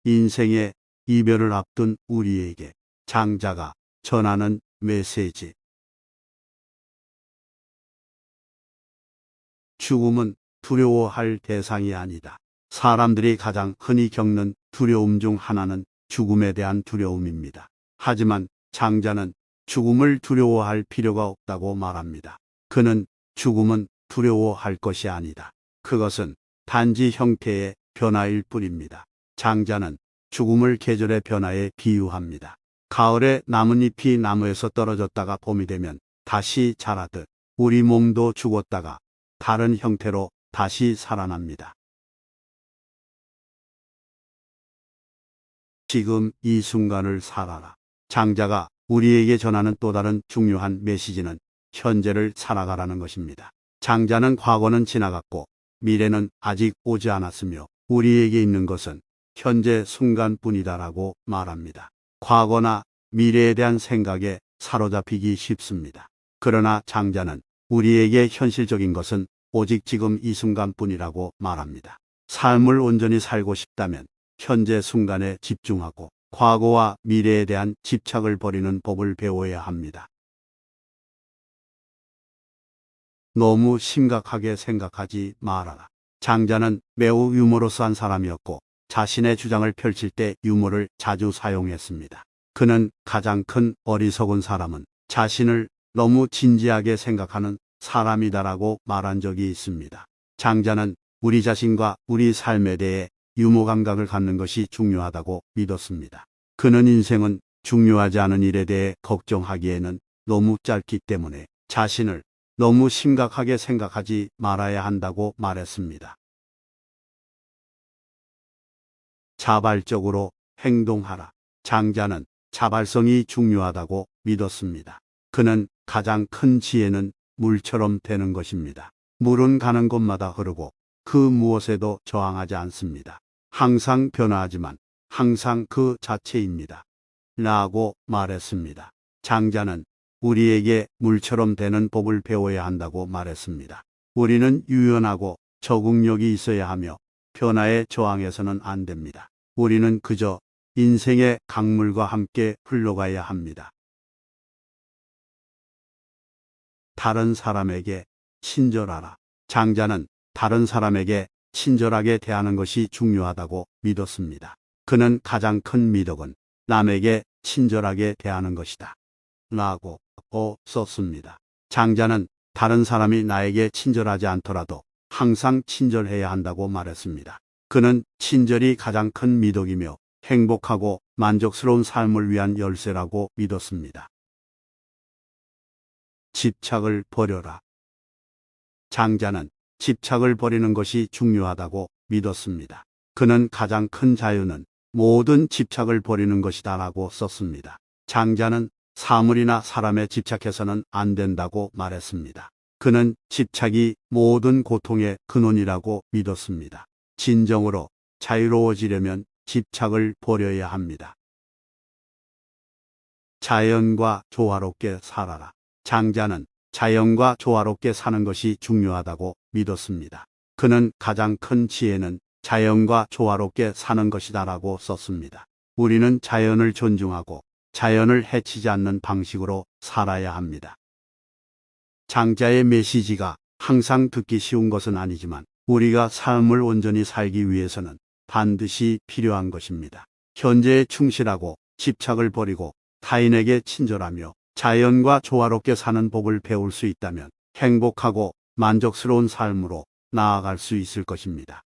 인생의 이별을 앞둔 우리에게 장자가 전하는 메시지. 죽음은 두려워할 대상이 아니다. 사람들이 가장 흔히 겪는 두려움 중 하나는 죽음에 대한 두려움입니다. 하지만 장자는 죽음을 두려워할 필요가 없다고 말합니다. 그는 죽음은 두려워할 것이 아니다. 그것은 단지 형태의 변화일 뿐입니다. 장자는 죽음을 계절의 변화에 비유합니다. 가을에 나뭇잎이 나무에서 떨어졌다가 봄이 되면 다시 자라듯 우리 몸도 죽었다가 다른 형태로 다시 살아납니다. 지금 이 순간을 살아라. 장자가 우리에게 전하는 또 다른 중요한 메시지는 현재를 살아가라는 것입니다. 장자는 과거는 지나갔고 미래는 아직 오지 않았으며 우리에게 있는 것은 현재 순간뿐이다라고 말합니다. 과거나 미래에 대한 생각에 사로잡히기 쉽습니다. 그러나 장자는 우리에게 현실적인 것은 오직 지금 이 순간뿐이라고 말합니다. 삶을 온전히 살고 싶다면 현재 순간에 집중하고 과거와 미래에 대한 집착을 버리는 법을 배워야 합니다. 너무 심각하게 생각하지 말아라. 장자는 매우 유머러스한 사람이었고 자신의 주장을 펼칠 때 유머를 자주 사용했습니다. 그는 가장 큰 어리석은 사람은 자신을 너무 진지하게 생각하는 사람이다라고 말한 적이 있습니다. 장자는 우리 자신과 우리 삶에 대해 유머 감각을 갖는 것이 중요하다고 믿었습니다. 그는 인생은 중요하지 않은 일에 대해 걱정하기에는 너무 짧기 때문에 자신을 너무 심각하게 생각하지 말아야 한다고 말했습니다. 자발적으로 행동하라. 장자는 자발성이 중요하다고 믿었습니다. 그는 가장 큰 지혜는 물처럼 되는 것입니다. 물은 가는 곳마다 흐르고 그 무엇에도 저항하지 않습니다. 항상 변화하지만 항상 그 자체입니다. 라고 말했습니다. 장자는 우리에게 물처럼 되는 법을 배워야 한다고 말했습니다. 우리는 유연하고 적응력이 있어야 하며 변화에 저항해서는 안 됩니다. 우리는 그저 인생의 강물과 함께 흘러가야 합니다. 다른 사람에게 친절하라. 장자는 다른 사람에게 친절하게 대하는 것이 중요하다고 믿었습니다. 그는 가장 큰 미덕은 남에게 친절하게 대하는 것이다. 라고 썼습니다. 장자는 다른 사람이 나에게 친절하지 않더라도 항상 친절해야 한다고 말했습니다. 그는 친절이 가장 큰 미덕이며 행복하고 만족스러운 삶을 위한 열쇠라고 믿었습니다. 집착을 버려라. 장자는 집착을 버리는 것이 중요하다고 믿었습니다. 그는 가장 큰 자유는 모든 집착을 버리는 것이다라고 썼습니다. 장자는 사물이나 사람에 집착해서는 안 된다고 말했습니다. 그는 집착이 모든 고통의 근원이라고 믿었습니다. 진정으로 자유로워지려면 집착을 버려야 합니다. 자연과 조화롭게 살아라. 장자는 자연과 조화롭게 사는 것이 중요하다고 믿었습니다. 그는 가장 큰 지혜는 자연과 조화롭게 사는 것이다라고 썼습니다. 우리는 자연을 존중하고 자연을 해치지 않는 방식으로 살아야 합니다. 장자의 메시지가 항상 듣기 쉬운 것은 아니지만 우리가 삶을 온전히 살기 위해서는 반드시 필요한 것입니다. 현재에 충실하고 집착을 버리고 타인에게 친절하며 자연과 조화롭게 사는 법을 배울 수 있다면 행복하고 만족스러운 삶으로 나아갈 수 있을 것입니다.